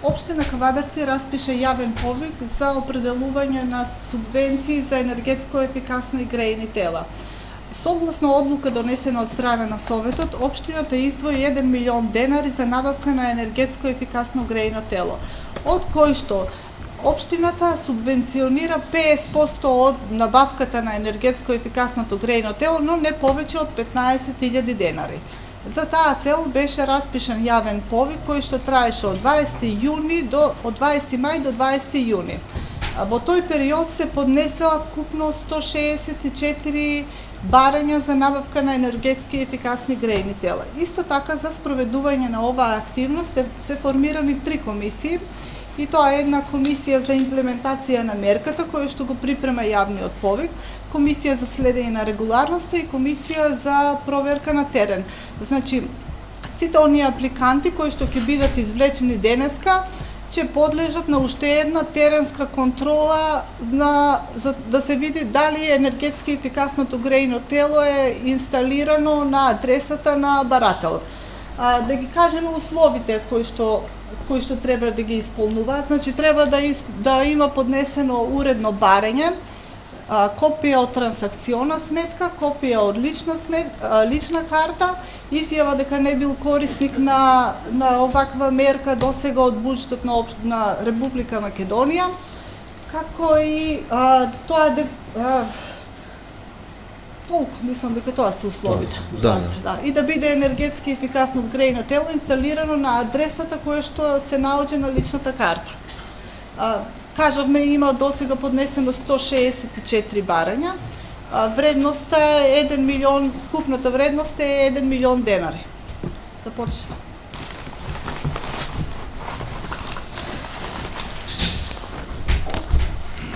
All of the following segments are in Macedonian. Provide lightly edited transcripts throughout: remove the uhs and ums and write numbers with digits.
Општина Кавадарци распише јавен повик за определување на субвенции за енергетско ефикасни грејни тела. Согласно одлука донесена од страна на Советот, општината издвои 1 милион денари за набавка на енергетско ефикасно грејно тело, од кој што општината субвенционира 50% од набавката на енергетско ефикасното грејно тело, но не повеќе од 15.000 денари. За таа цел беше распишан јавен повик кој што траеше од 20 мај до 20 јуни. Во тој период се поднесува вкупно 164 барања за набавка на енергетски ефикасни грејни тела. Исто така, за спроведување на оваа активност се формирани 3 комисии, и тоа е една комисија за имплементација на мерката која што го припрема јавниот повик, комисија за следење на регуларноста и комисија за проверка на терен. Значи, сите оние апликанти кои што ќе бидат извлечени денеска, ќе подлежат на уште една теренска контрола за да се види дали енергетски ефикасното грејно тело е инсталирано на адресата на барател. Да ги кажеме условите кои што треба да ги исполнуваат. Значи, треба да има поднесено уредно барање, копија од трансакциона сметка, копија од лична карта, изјава дека не бил корисник на оваква мерка досега од буџетот на Република Македонија, како и толку, мислам дека тоа се условите. Да. И да биде енергетски ефикасно грејно тело инсталирано на адресата која што се наоѓа на личната карта. Кажавме, има досега поднесено 164 барања. Вредноста е 1 милион, вкупната вредност е 1 милион денари. Да почнеме.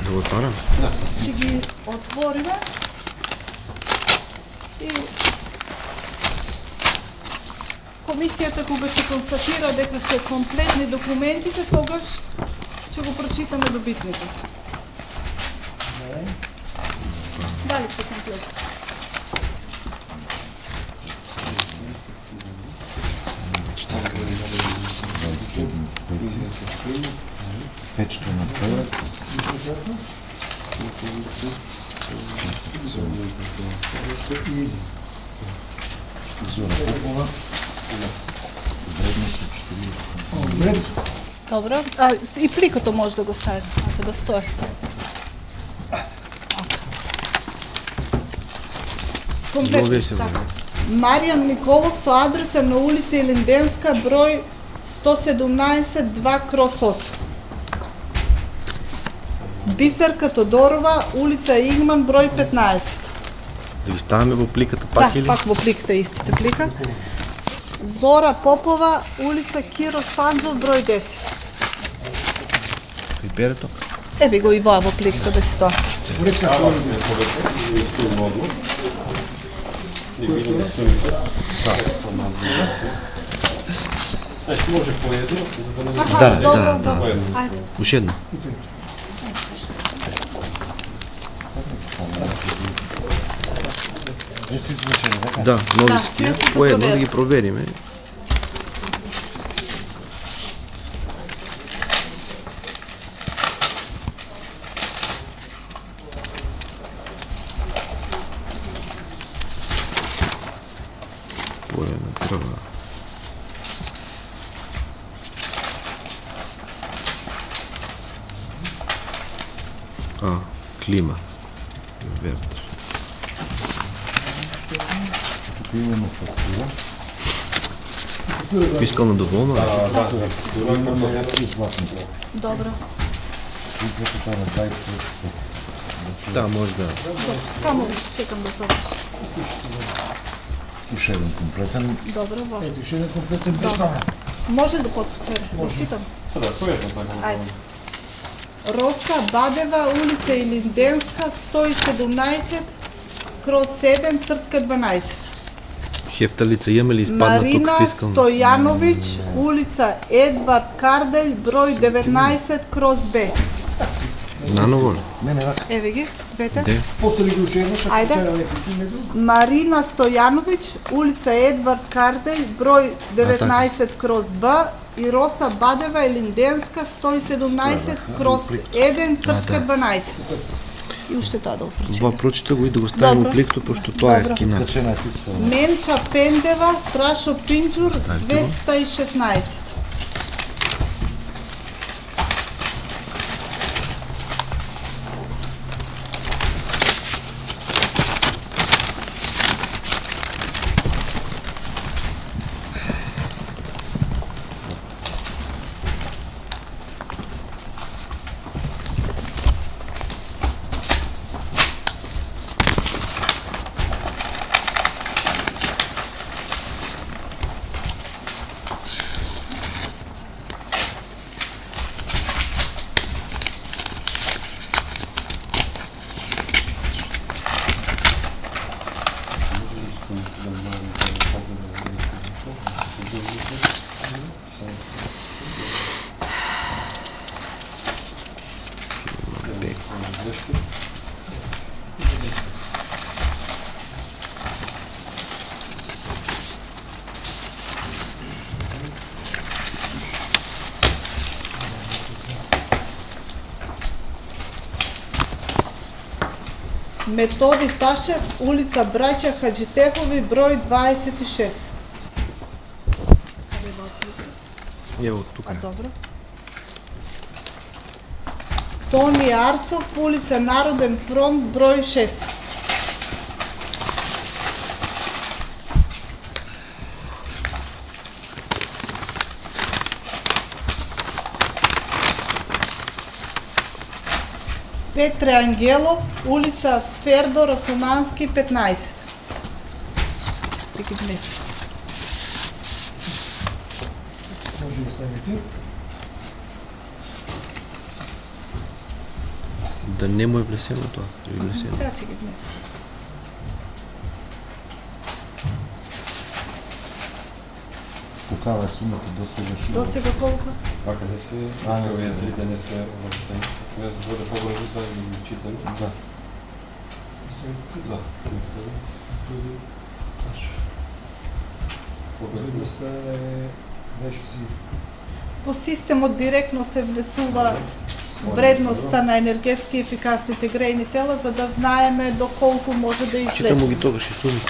Да го отварам? Ќе ги отвориме. И комисијата кога ќе констатира дека се комплетни документите, тогаш ќе го прочитаме добитникот. Дали се комплетни? Печка на превод. Зора Попова. Вредност од 40. Добро. И пликото може да го ставим, ако да стои. Комплетно. Маријан Николов со адреса на улица Илинденска, број 117 2/8. Бисерка Тодорова, улица Игман, број 15. Да ги ставаме во пликата пак или? Да, пак во пликата истите плика. Зора Попова, улица Киро Панџов, број 10. И перето? Еви го и во пликата да си тоа. Може по едно, за да не... Да. Ајде. Уште едно. Е се извлечени, дека? Да, нови Да, си тие се за по едно да проверка. ги провериме. Поредна трава. Клима. Вертер. Тук имаме фактура. Фискална доволна? Имаме някакви златници. Добро. И за така на 25. Да, може да. Само чекам да заврши. Уште еден комплетен. Добро, во. Ето, уште еден комплетен безмана. Може да почне. Да читам. Да, по едно така. Ајде. Роса Бадева, улица Илинденска, 117/7, цртка 12. Хефталица имаме ли изпадна тук Марина фискална? Стојановиќ, улица Едвард Карделј, број 19/Б. Наново ли? Не, вака. Еве ги, двете. Де? Повтори ги уште едно, што Ајде. ќе некој друг. Марина Стојановиќ, улица Едвард Карделј, број 19/Б и Роса Бадева и Линденска 117 крос 1 цртка 12. И уште тоа да офрчи. Во прочита го и да го ставим Добро. у пликто, пошто тоа е Добро. скина. Качена е писала. Менча Пендева, Страшо Пинџур, Ставите го. 216. Методи Ташев, улица Браќа Хаџитехови, број 26. Ево тука. Добро. Тони Арсов, улица Народен фронт, број 6. Петре Ангелов, улица Фердор Осумански, 15. Таки днес. Може да ставите. Да не му е влесено тоа. Или влесено. Сега ќе ги днес. Колкава е сумата до сега шо? До сега колку? Пака не се, не се. овие трите не се овlaštени. Не за да бъде по-бързо да ги читаме. Да. Да. По-бързо. Вредността е беше си. По системот директно се внесува вредноста на енергетски ефикасните грејни тела, за да знаеме до колку може да Читамо излечи. ги тогаш и суми.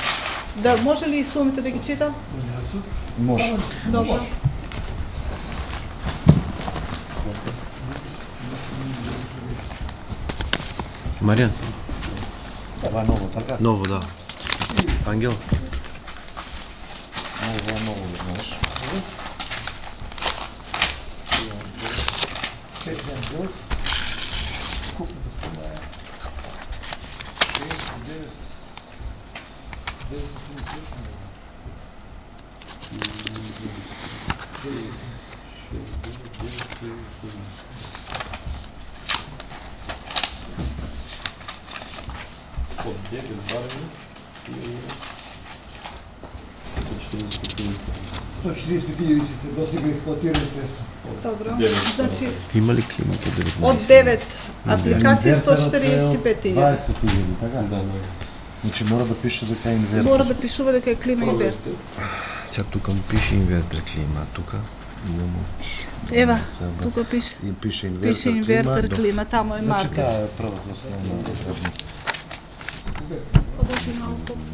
Да, може ли и сумите да ги читам? Може. Добро. Маријан, Това е ново, така? ново, да. Ангел, Това е ново, знаеш. Петре Ангелов. Колко да сума е? 9. От 9 барени и 145 000 до сега експлоатирани средства. Добро. Девет. Значи, има ли клима по 19? од 9 апликации Инвертерът е 145 000. 20 000, така? Да, Значи мора да пише дека е инвертер. Мора да пишува дека е клима инвертер. Сега тука му пише инвертер клима, а тука имamo Ева, Сега, тука пише. И пише инвертер, Пише инвертер клима. клима, тамо е Значи маркер. таа е првата основна потребност. Подојди на автобус.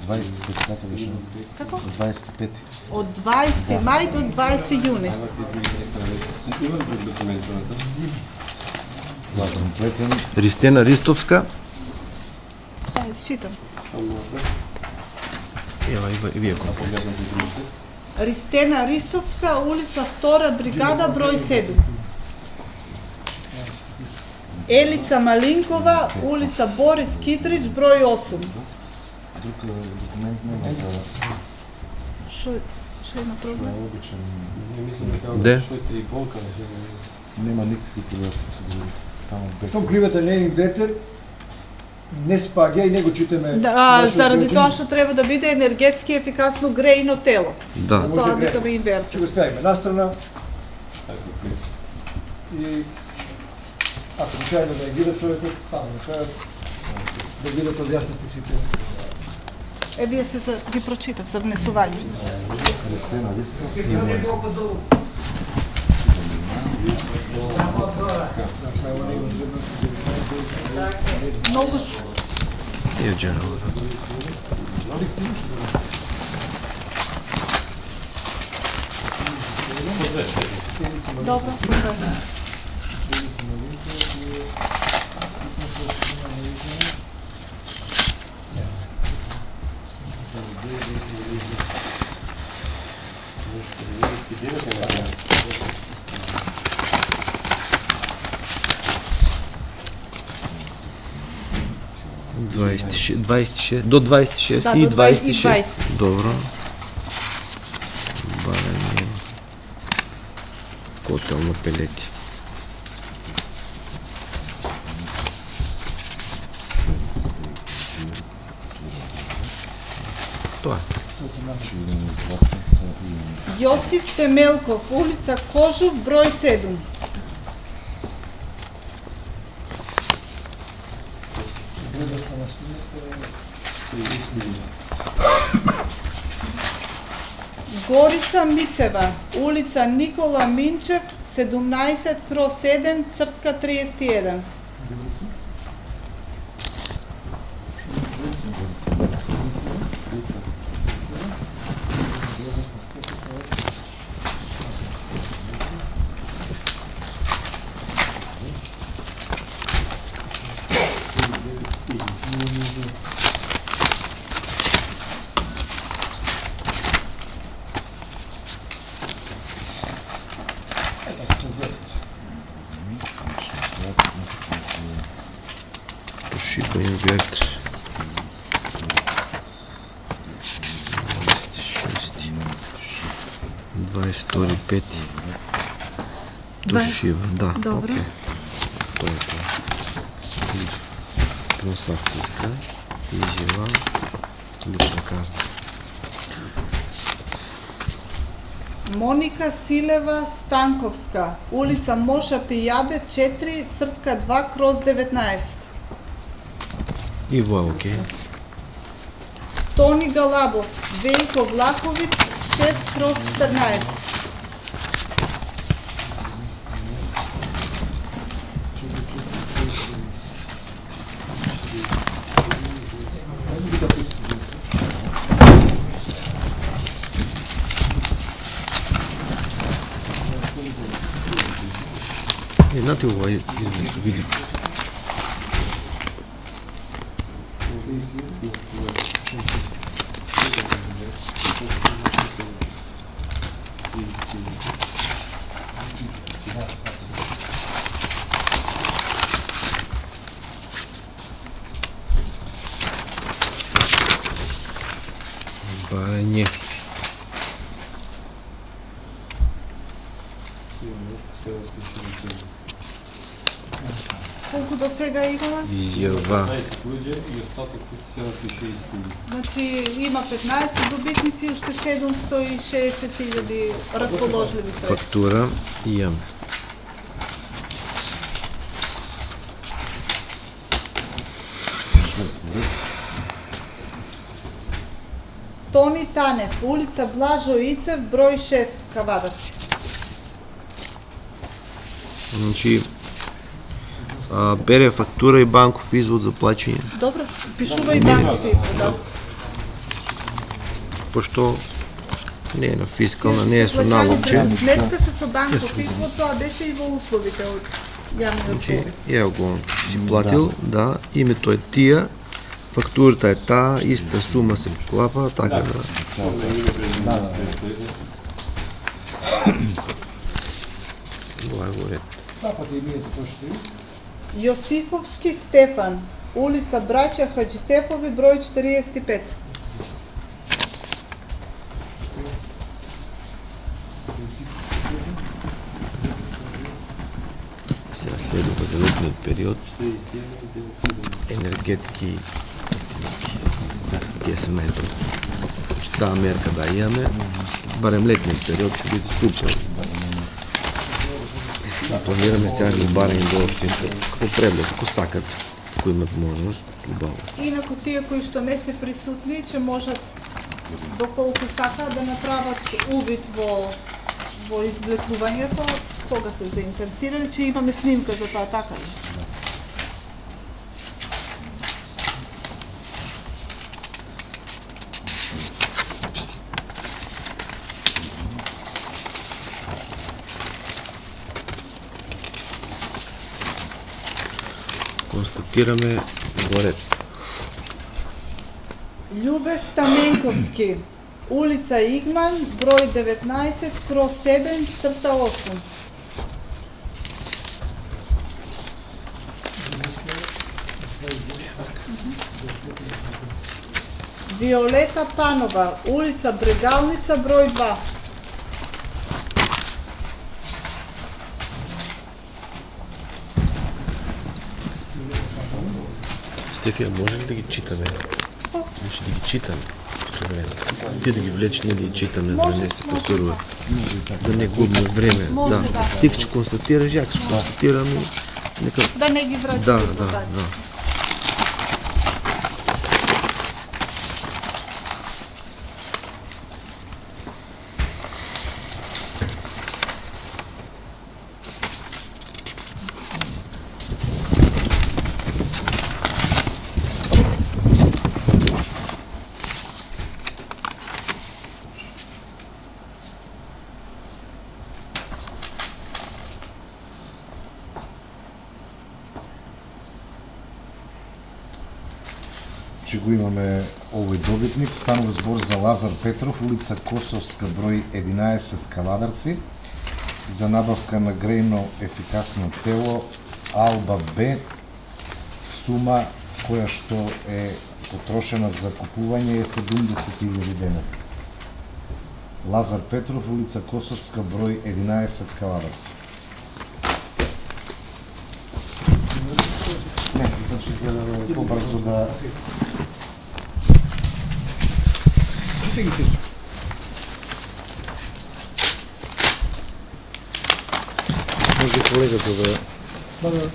25, како беше? Како? 25. Од 20 мај до 20 јуни. Има ли друг документ на това? Да, комплетен. Ристена Ристовска. Ајде, читам. Ева, и вие го. Погледнате другите. Ристена Ристовска, улица 2 бригада, број 7. Елица Малинкова, улица Борис Китрич, број 8. Друг документ нема за... Што има Това проблем? е обичен. Не мислам така, Де? защото е 3,5 каже. Нема никакви податоци други. Само бек. Щом кливата не е инвертер, не спаѓа и не го читаме. Да, Нашиот заради инвертер. тоа што треба да биде енергетски ефикасно грејно тело. Да. Може Тоа да гре. викаме инвертер. Ќе го ставиме настрана Така, плюс. и ако случајно да ја гледа човекот, таму да кажат, да гледат одјаснати сите Вие ги прочитав за внесување. Растена листа, снимай. Многу се. Тия джерала. Добро, добро. До 26 Да, и до 26. 20. Добро. Барање. Котел на пелети. Тоа е. Јосиф Темелков, улица Кожув, број 7. Горица Мицева, улица Никола Минчев, 17/7, цртка 31. Тошиба инвертор. 22 5. Тошиба, да. Добро. Окей. Тоа е тоа. Трансакцијска. Изјава. Лична карта. Моника Силева Станковска, улица Моша Пијаде 4, цртка 2/19. И во окей. Тони Галабов, Вејко Влаховиќ 6/14. Едната ова измеѓу види. Барање. Колку до сега имала? Изјава. 15 луѓе и остаток които се напише истини. Значи има 15 добитници, уште 760.000 расположливи средства. Фактура имаме. Тони Танев, улица Блажо Ицев, број 6, Кавадар. Значи, бере фактура и банков извод за плаќање. Добро, пишува и банков извод, да. Пошто не е на фискална, не е со налогче. Сметка се со банков извод, тоа беше и во условите од јавниот Значи, позив. ево го, си платил, да, името е тија, фактурата е таа, иста сума се поклапа, така да. Тоа е во ред. Два пати имието пошто Јосифовски Стефан, улица Браќа Хаџитепови, број 45. Сега следува за летниот период енергетски тие се најдобри. Значи, таа мерка да имаме, барем летниот период ќе биде супер. Планираме сега да барем до още како предлог, ако сакат. ако имат можност, убаво. Инаку тие кои што не се присутни, ќе можат доколку сакаат да направат увид во извлекувањето, кога се заинтересирани, че имаме снимка за тоа, така ли? Констатираме горе. Љубе Стаменковски, улица Игман, број 19, крос 7, црта 8. Виолета Панова, улица Брегалница, број 2. Стефија, може ли да ги читаме? Значи да ги читаме. Ти да ги влечеш, ние да ги читаме, за да не се повторува. Да не губим време. Може, Да. да. Ти ќе констатираш, ја ќе констатирам и нека... Да не ги враќате Да, во да, така. да. Че го имаме овој добитник, станува збор за Лазар Петров, улица Косовска, број 11, Кавадарци, за набавка на грејно ефикасно тело Алба Б, сума која што е потрошена за купување е 70.000 денари. Лазар Петров, улица Косовска, број 11, Кавадарци. Не, значи гледаме побрзо да... Може колегата да... Да.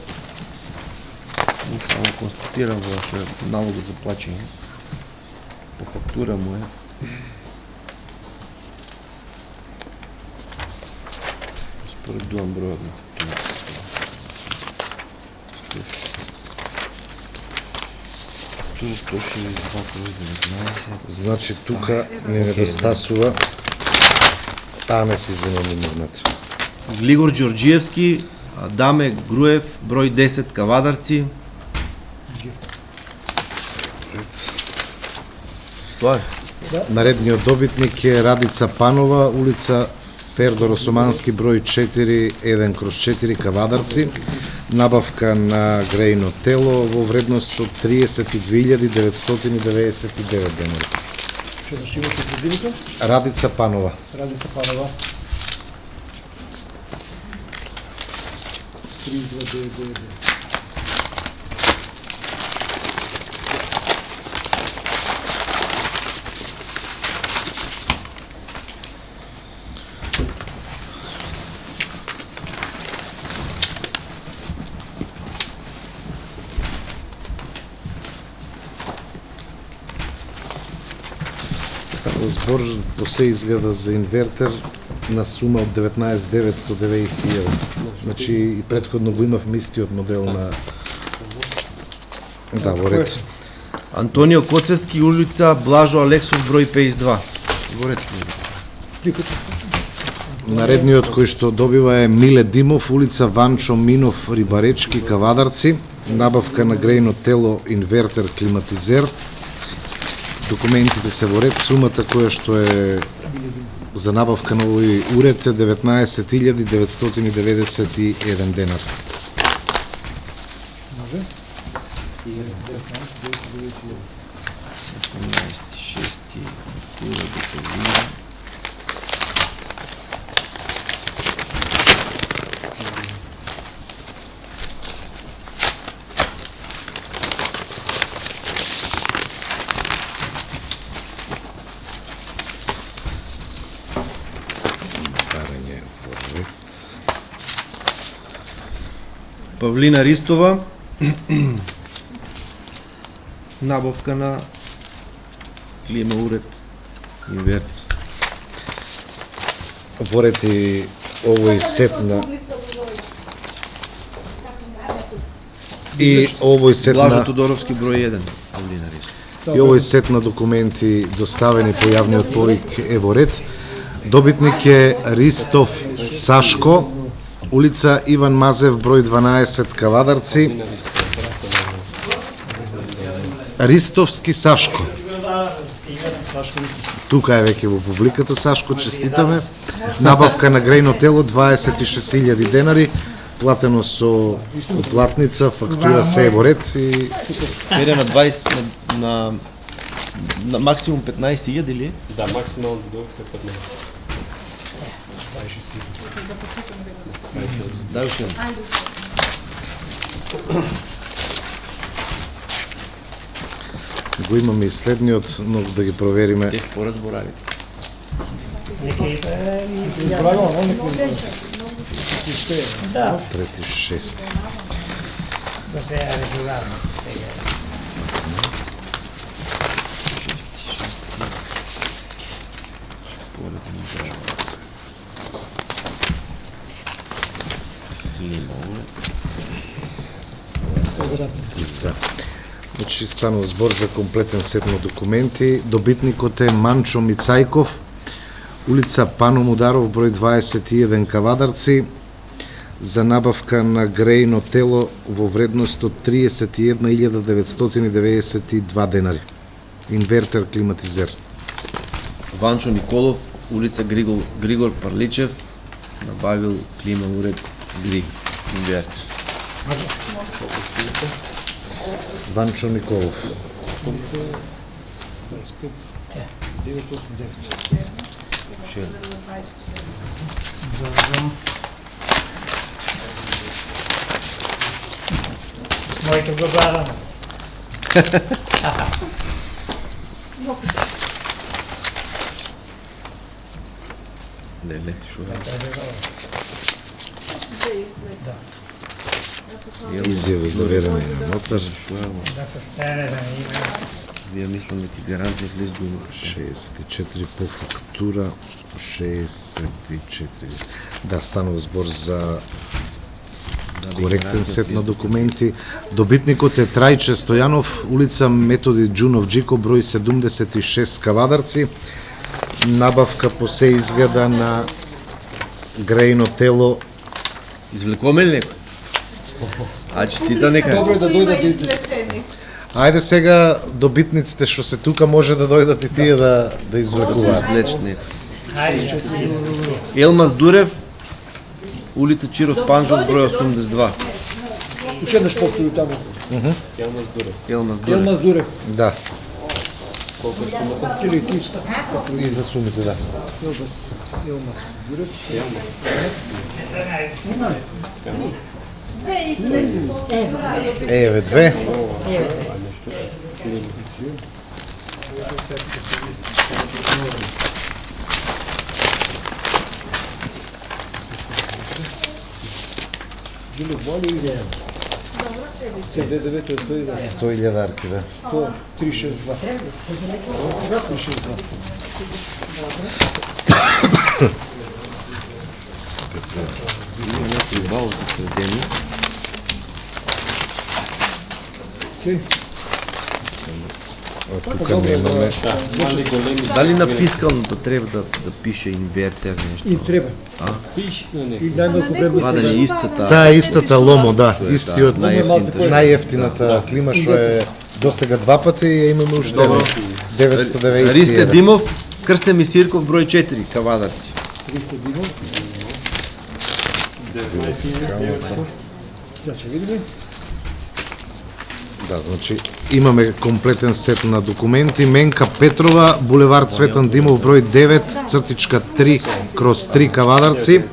Само констатирам вашия налога за плачење. По фактура му е. Споредувам бројот на фактура. Ту 162/19. Значи тука не недостасува. Таме се извинувам внатре. Глигор Ѓорѓиевски, Адаме Груев, број 10, Кавадарци. Тоа е. Наредниот добитник е Радица Панова, улица Фердор Осомански, број 4, 1/4, Кавадарци. Набавка на грејно тело во вредност од 32.999 денари. Ще да ще имате предимето? Радица Панова. Ради се Панова. 3299. Става збор, се изгледа за инвертер на сума од 19.991. Значи и претходно го имавме истиот модел на... Да, во ред. Антонио Коцевски, улица Блажо Алексов, број 52. Во ред. Наредниот кој што добива е Миле Димов, улица Ванчо Минов, Рибаречки, Кавадарци. Набавка на грејно тело, инвертер, климатизер. Документите се во ред. Сумата која што е за набавка на овој уред е 19.991 денар. Може? 18.6. Барање во ред. Павлина Ристова, Набавка на клима уред, инвертер. Поред и овој сет на и овој сет Блажо на Тодоровски број 1, Аулина Рисо. и овој сет на документи доставени по јавниот повик е во ред. Добитник е Ристов Сашко, улица Иван Мазев, број 12, Кавадарци. Ристовски Сашко. Тука е веќе во публиката, Сашко, честитаме. Набавка на грејно тело 26.000 денари, платено со уплатница, фактура се е во ред и Еде на 20, на максимум 15.000 или? Да, максимално дойдох е 15. Да, уште. го имаме и следниот, но да ги провериме. Те поразборавите. Трети, шести. Да. Значи станува збор за комплетен сет на документи. Добитникот е Манчо Мицајков, улица Пано Мударов, број 21, Кавадарци, за набавка на грејно тело во вредност од 31.992 денари. Инвертер климатизер. Ванчо Николов, улица Григор Парличев, набавил клима уред Гри, инвертер. Ванчо Николов. Моето го барам. Не, шо е? Изјава за верење на нотар. Шо е? Да се стане за име. Вие мислам дека гарантниот лист го има. 64 по фактура, 64. Да, станува збор за коректен сет на документи. Добитникот е Трајче Стојанов, улица Методи Џунов Џико, број 76, Кавадарци. Набавка по се изгледа на грејно тело. Извлекоме ли некој? А честита нека. Добро е да дојдат и Ајде сега добитниците што се тука може да дојдат и тие да извлекуваат. Извлечет некој. Хајде. Елмаз Дурев, улица Чиров Панжов, број 82. уште еднаш повтори таму. Елмаз Дурев. Елмаз Дурев. Да, Или ти и за сумите, да. Елмаз Дурев. Еве две. Жиле боли иде. 79 од 100.000 арки, да. 362. 362. Има някои бало са следени. Окей. Тука немаме. Дали на фискалното треба да пише инвертер нещо? И треба. И најмалку Това да вредност. не е истата. Таа е истата ломо, да. Истиот најефтината. најефтината клима што е досега два пати и ја имаме уште Добро. 991. Ристе Димов, Крстен Мисирков, број 4, Кавадарци. 300 динар. Сега ќе видиме. Да, значи имаме комплетен сет на документи. Менка Петрова, булевар Цветан Димов, број 9, цртичка 3/3, Кавадарци,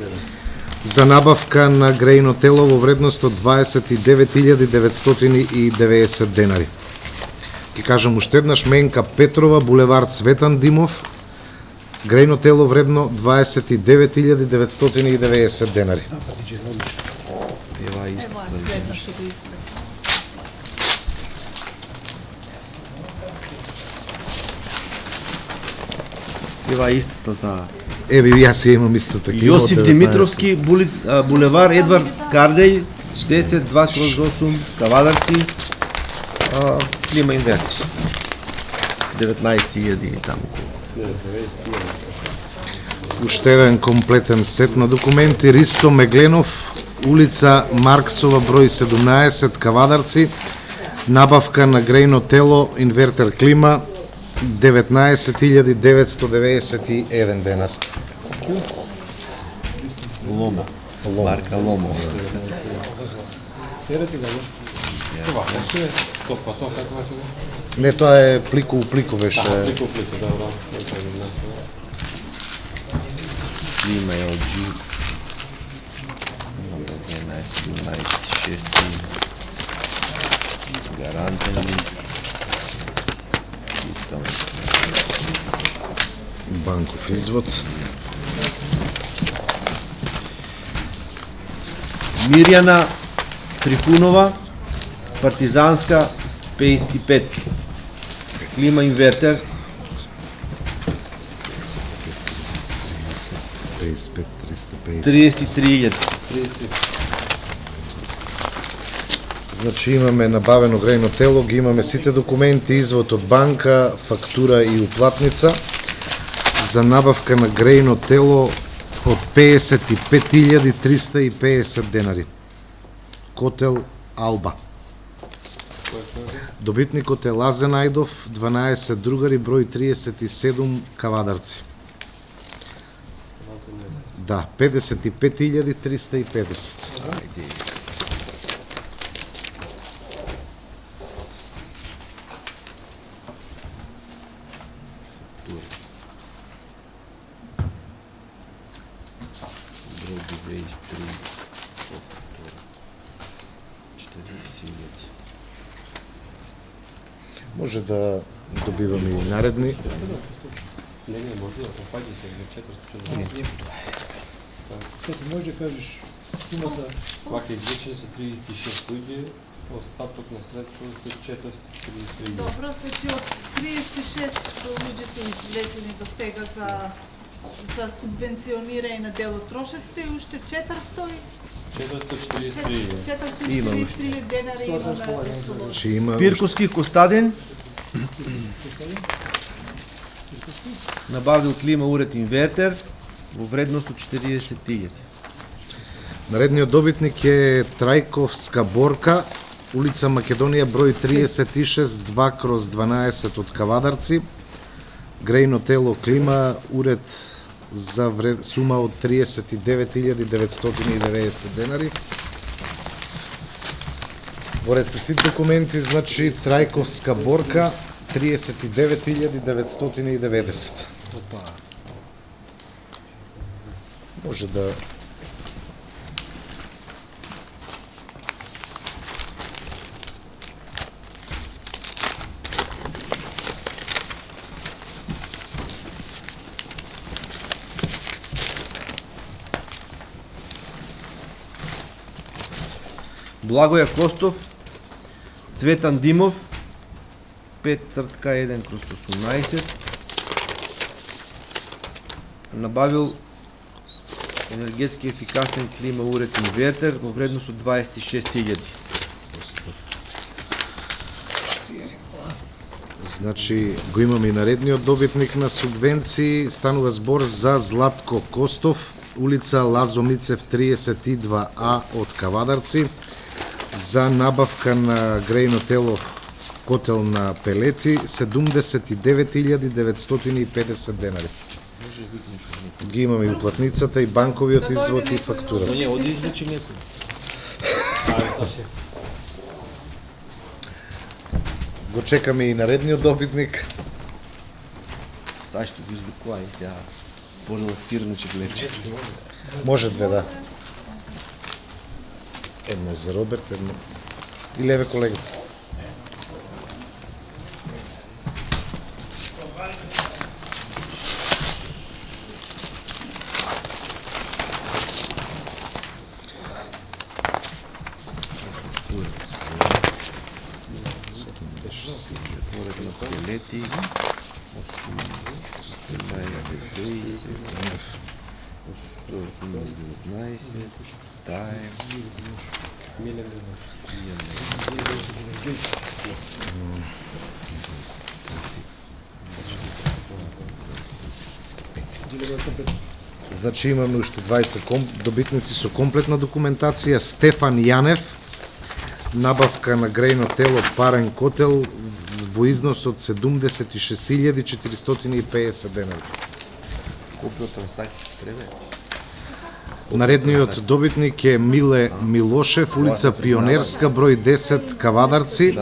за набавка на грејно тело во вредност од 29.990 денари. Ке кажам уште еднаш, Менка Петрова, булевар Цветан Димов, грејно тело вредно 29.990 денари. Ева истата. Ова е истата таа. Еве и јас ја имам истата клима. Јосиф од 19. Димитровски, булевар Едвард Кардеј, 10 2/8 Кавадарци. Клима инвертер. 19.000 и таму колку. Уште еден комплетен сет на документи. Ристо Мегленов, улица Марксова, број 17, Кавадарци. Набавка на грејно тело, инвертер клима, 19.991 денар. Ломо. Марка Ломо. Това е топа, тоа како ќе го? Не, тоа е плико беше. Плико, добро. Клима е од G. 12, 6. Гарантен лист. Фискална сметка. Банков извод. Мирјана Трифунова, Партизанска, 55. Клима инвертер, 55, 350. 33.000. Значи имаме набавено грејно тело, ги имаме сите документи, извод од банка, фактура и уплатница за набавка на грејно тело од 55.350 денари. Котел Алба. Добитникот е Лазен Ајдов, 12 другари, број 37, Кавадарци. Да, 55.350. Број 23. По фактура. 40.000. Може да добиваме и наредни. Не, може да попаѓа се на 440. Като може да кажеш сумата, Вака извлечени се 36 луѓе, остаток на средства се 433. Добро, значи од 36 луѓе се извлечени до сега за субвенционирање на делотрошеците и уште 443 денари имаме. Значи има Спирковски Костадин, набавил клима уред инвертер во вредност од 40.000. наредниот добитник е Трајковска Борка, улица Македонија, број 36, 2/12 од Кавадарци. Грејно тело клима, уред за сума од 39.990 денари. Поред се сите документи, значи Трајковска Борка, 39.990. Може да Благоја Костов, Цветан Димов, 5/1/18, набавил енергетски ефикасен клима уред инвертер во вредност од 26.000. Значи, го имаме и наредниот добитник на субвенции. Станува збор за Златко Костов, улица Лазо Мицев 32А од Кавадарци, за набавка на грејно тело котел на пелети, 79.950 денари. Ги имаме и уплатницата, и банковиот извод, и фактурата. Не, оди извлечи некој. Го чекаме и наредниот добитник. Сај што го извлекува и сега порелаксирано ќе влече. Може две, да. Едно е за Роберт, едно. И леве колегата. Поред на пелети. Тае. Милен Значи имаме уште 20 добитници со комплетна документација. Стефан Јанев, набавка на грејно тело парен котел во износ од 76.450 денари. Колку трансакции треба? Наредниот добитник е Миле Милошев, улица Пионерска, број 10, Кавадарци.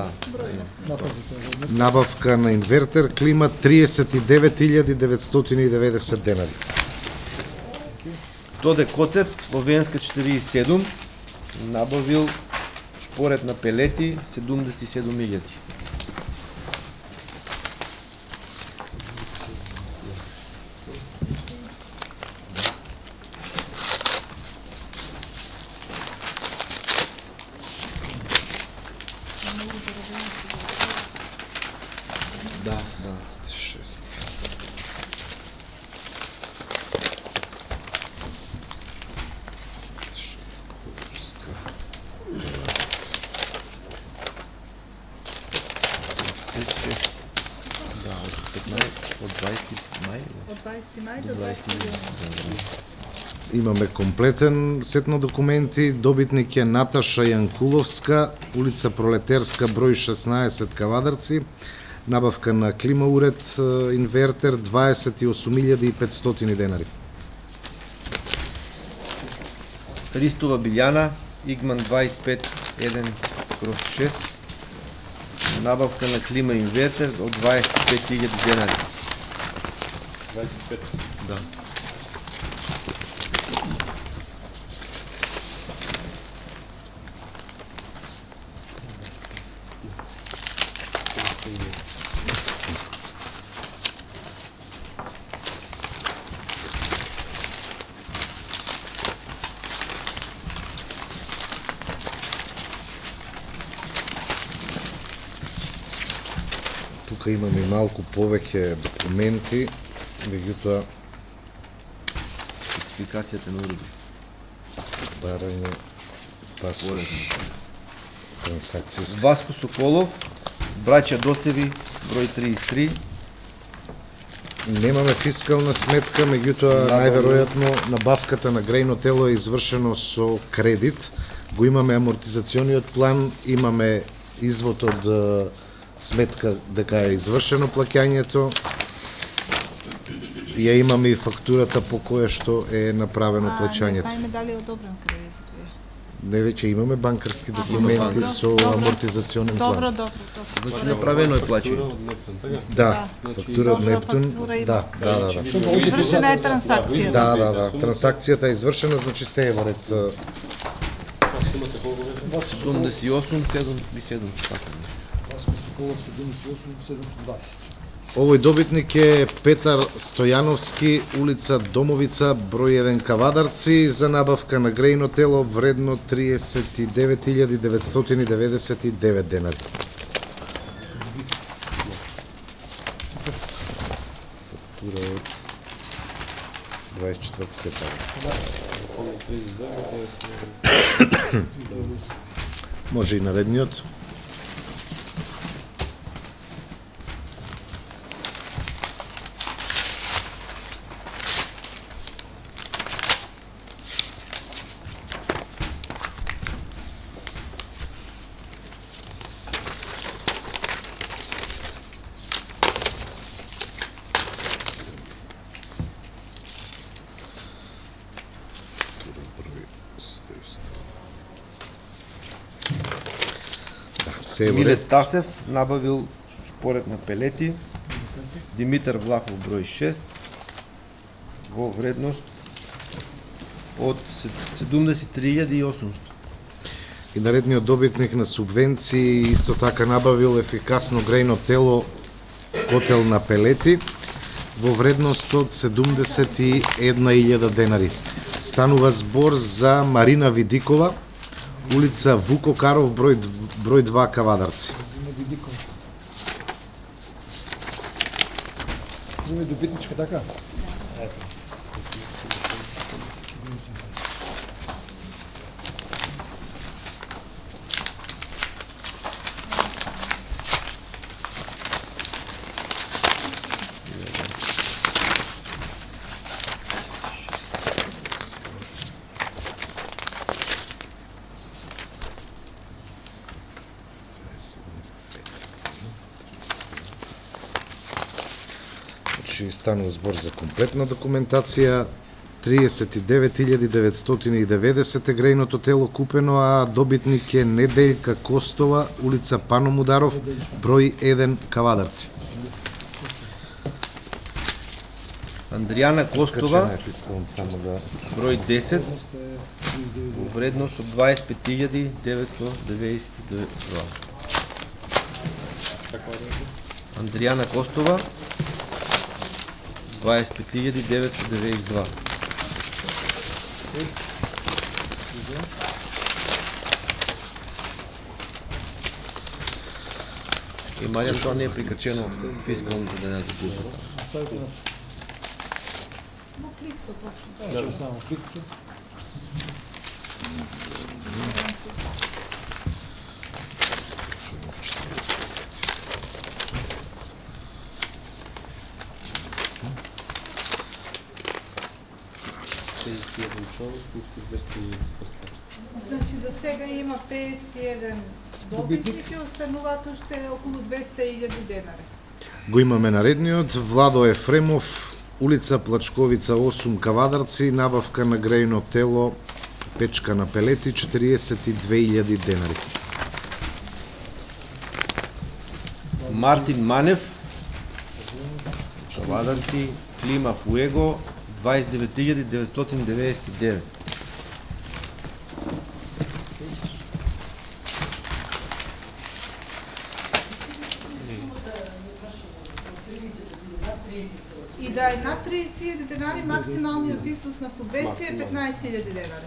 Набавка на инвертер клима 39.990 денари. Доде Коцев, Словенска 47, набавил шпоред на пелети 77.000. Да. 6. Да, от 20 май. Од 20 мај до 20 јуни. Имаме комплетен сет на документи. Добитник е Наташа Јанкуловска, улица Пролетерска, број 16, Кавадарци. Набавка на клима уред инвертер 28.500 денари. Ристова Билјана, Игман 25.1/6, набавка на клима инвертер од 25.000 денари. 25. Да. Тука имаме и малку повеќе документи, меѓутоа Спецификацијата на уреди. барање пасош трансакцијска. Васко Соколов, Браќа Досеви, број 33, Немаме фискална сметка, меѓутоа најверојатно набавката на грејно тело е извршено со кредит. Го имаме амортизациониот план, имаме извод од сметка дека е извршено плаќањето. Ја имаме и фактурата по која што е направено Не плаќањето. знаеме дали е одобрен кредитот. Не, веќе имаме банкарски документи добро, со добро. амортизационен Добро, план. добро. значи направено е плаќање. Фактура од Нептун, така? Да, фактура од Добра Нептун. фактура има. Да. Извршена е трансакција. Да. Трансакцијата е извршена, значи се е во ред. Сумата колку беше? 78.707, така нещо. Овој добитник е Петар Стојановски, улица Домовица, број 1, Кавадарци, за набавка на грејно тело вредно 39.999 денари. Фактура од 24 петарец. Помни 39, Може и наредниот. Се е во Миле ред. Тасев набавил шпоред на пелети. Димитар Влахов број 6 во вредност од 73.800. И наредниот добитник на субвенции исто така набавил ефикасно грејно тело котел на пелети во вредност од 71.000 денари. Станува збор за Марина Видикова, улица Вуко Каров, број 2, Кавадарци. Име добитничка, така? Значи станува збор за комплетна документација. 39.990 е грејното тело купено, а добитник е Неделјка Костова, улица Пано Мударов, број 1 Кавадарци. Андријана Костова, Искам само да... број 10, вредност од 25.992. Андријана Костова, 25.992. И Маријан, тоа не е прикачено фискалното да не загубува. Само кликто. Значи до сега има 51 добитници, остануваат уште околу 200.000 денари. Го имаме наредниот, Владо Ефремов, улица Плачковица 8 Кавадарци, набавка на грејно тело, печка на пелети, 42.000 денари. Мартин Манев, Кавадарци, клима Фуего, 29.999. И да е над 30.000 денари, максималниот износ на субвенција е 15.000 денари.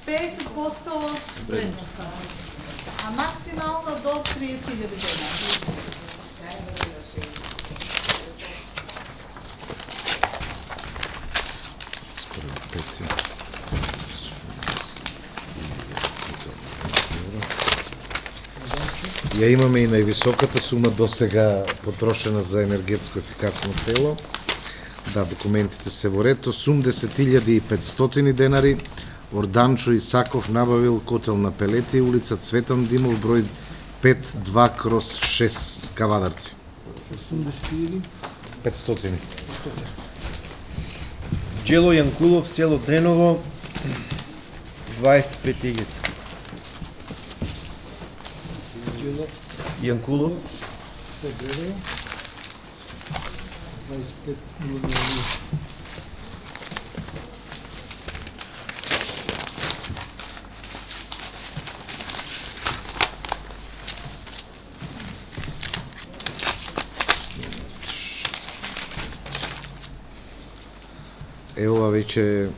50% од вредноста, а максимално до 30.000 денари. Ја имаме и највисоката сума до сега потрошена за енергетско ефикасно тело. Да, документите се во ред. 80.500 денари. Орданчо Исаков набавил котел на пелети, улица Цветан Димов, број 5-2/6 Кавадарци. 500. Джело Јанкулов, село Дреново, 25.000. Јанкулов, Се гледа. 25.000. Ева веќе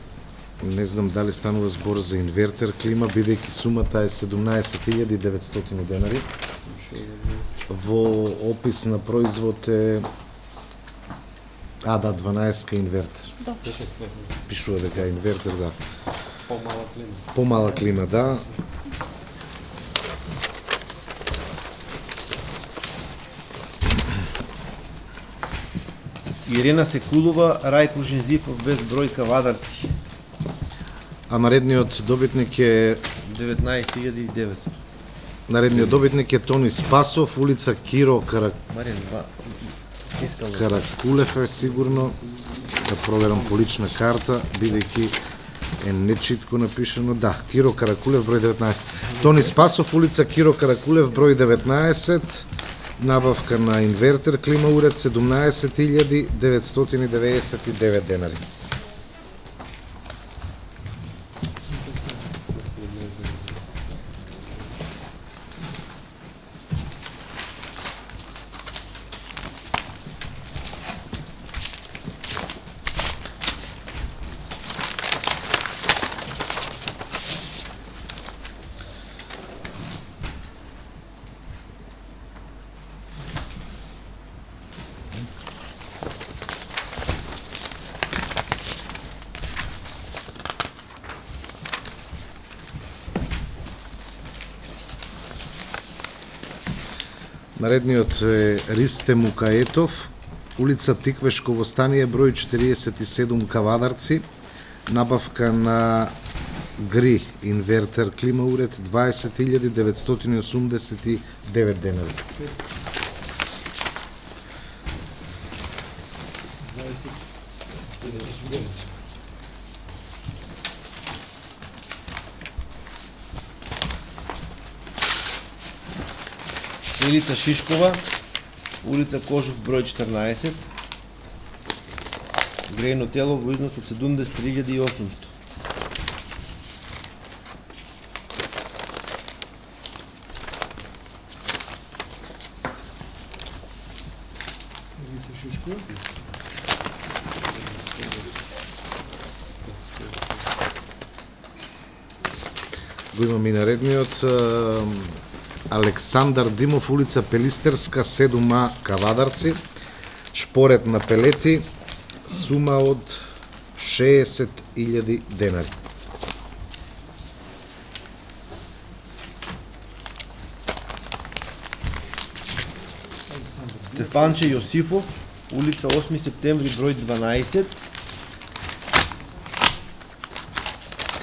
не знам дали станува збор за инвертер клима, бидејќи сумата е 17.900 денари. Во опис на производ е... да, 12 инвертер. Пишува дека е инвертер, да. По-мала клима. Помала клима, да. Ирена Секулова, Рајко Жензифов, без број Кавадарци, А наредниот добитник е 19.900. Тони Спасов, улица Киро Маријан, фискално. Каракулев е сигурно. Да проверам по лична карта, бидејќи е нечитко напишано. Да, Киро Каракулев, број 19. Тони Спасов, улица Киро Каракулев, број 19. Набавка на инвертер клима уред 17.999 денари. Наредниот е Ристе Мукаетов, улица Тиквешково стание, број 47 Кавадарци, набавка на ГРИ инвертер клима уред 20.989 денари. 29. Илица Шишкова, улица Кожух, број 14, грејно тело во износ од 73.800. Го имам и наредниот Александар Димов, улица Пелистерска, 7А Кавадарци, шпоред на пелети, сума од 60.000 денари. Стефанче Јосифов, улица 8 септември, број 12,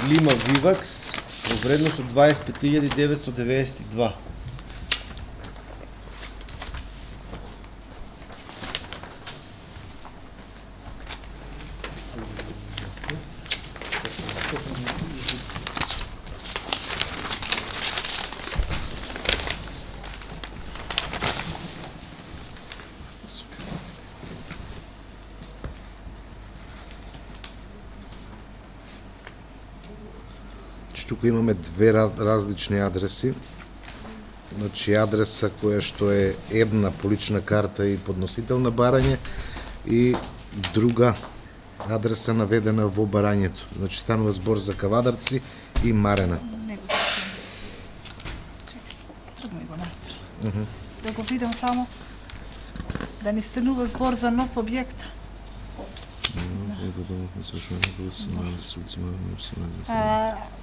Лима Вивакс, во вредност од 25.992. Тука имаме две различни адреси. Значи адреса која што е една по лична карта и подносител на барање и друга адреса наведена во барањето. Значи станува збор за Кавадарци и Марена. Тргни го настрана. Да го видам само да не станува збор за нов објект.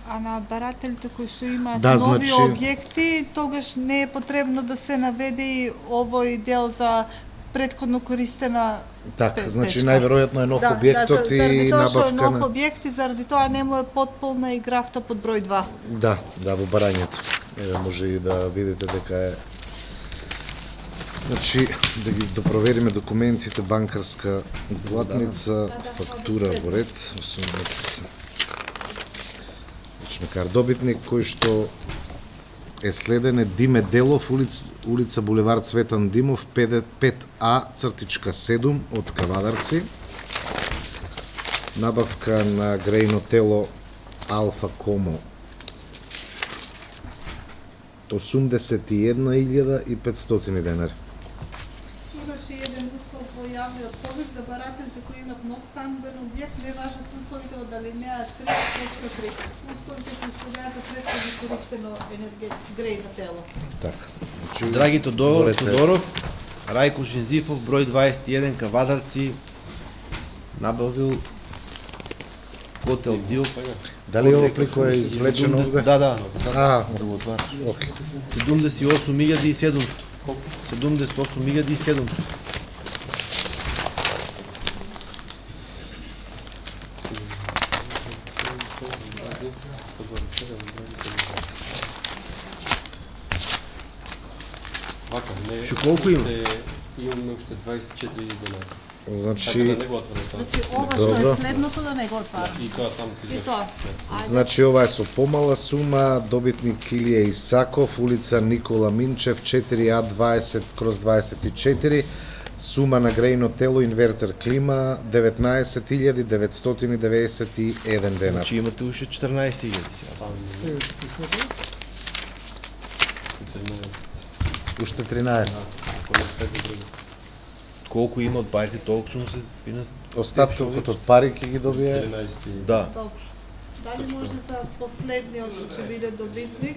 А на барателите кои што имаат нови објекти, тогаш не е потребно да се наведе и овој дел за претходно користена така, значи најверојатно е нов објектот и набавка на... Заради тоа што е нов објект и заради тоа не му е потполна и графта под број 2. Да, во барањето. Еве може и да видите дека е... Значи, да ги допровериме документите, банкарска платница, фактура во ред, лична карта. Добитник кој што е следен е Диме Делов, улица Булевар Цветан Димов, 5А/7 од Кавадарци. Набавка на грејно тело Алфа Комо 81.500 денари. Имаше еден услов во јавниот повик за барателите кои имат нов станбен објект, не важат условите од алинеја 3.3. Условите кои што беа за претходно користено енергетски грејно тело. Така. Значи, Драги Тодоров, Рајко Жензифов, број 21, Кавадарци, набавил котел Диоп. Дали ово прико е извлечено овде? Да. А, Да го отвараш. окей. 78.700. 78.700. Вака, не. Шо колку има? Имаме уште 24 денари. Значи, Така да не го отвараме само. Значи ова што Добро. е следното да не го отвара. И тоа таму ќе И тоа. значи ова е со помала сума, добитник Килија Исаков, улица Никола Минчев, 4А20/24, сума на грејно тело, инвертер клима, 19.991 денар. Значи имате уште 14.000 сега. Уште 13. Колку има од парите, толку што му се финанс... Остатокот од пари ќе ги добие. 13. Да. Добро. Дали може за последниот што ќе биде добитник,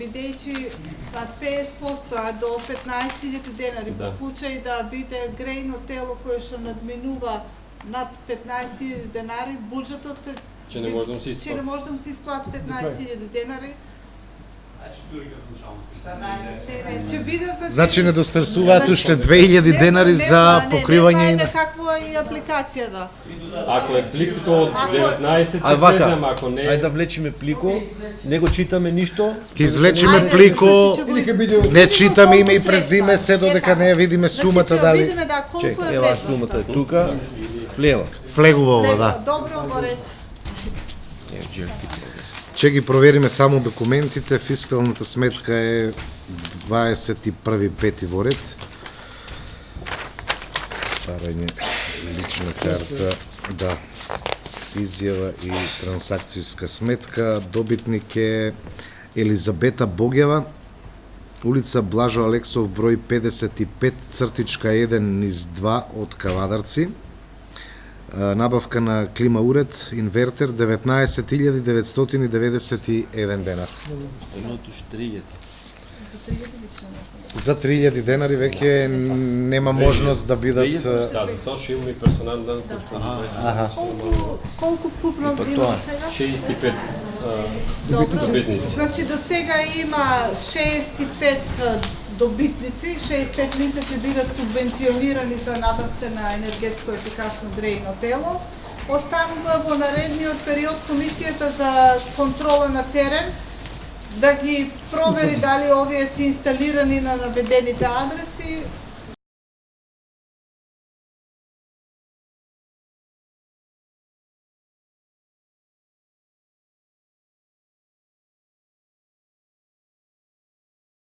бидејќи 50%, а до 15.000 денари, Да. по случај да биде грејно тело кое што надминува над 15.000 денари, буџетот Че не може да му се Че не исплати. може да му се исплати 15.000 денари, Ќе биде Значи недостасуваат уште 2000 денари за покривање и на на... каква е апликацијата. Ако е пликто од 19 Ај ќе вака, влезем, ако не ајде да влечиме плико, не го читаме ништо. Ќе извлечиме Ајде, плико, значи, ќе го Или ќе биде не читаме име и Колку презиме, средства? се додека не ја видиме сумата Значи, ќе дали видиме да колку Чекај, е ева вредноста. сумата е тука, влева. флегува ова, да. Добро, во ред. Ево, Джел, ти Че ги провериме само документите, фискалната сметка е 21.5 во ред. Парање лична карта, да. Изјава и трансакцијска сметка. Добитник е Елизабета Богева, улица Блажо Алексов, број 55, цртичка 1 низ 2 од Кавадарци. Набавка на клима уред, инвертер, 19.991 денар. едното 3000. За 3000 денари веќе нема можност да бидат... да, за тоа ќе имаме персонален дан кој што Колку вкупно па има тоа. сега? 65 Добро. добитници. Значи до сега има 65 добитници, 65 лица ќе бидат субвенционирани за набавка на енергетско ефикасно грејно тело. Останува во наредниот период Комисијата за контрола на терен да ги провери дали овие се инсталирани на наведените адреси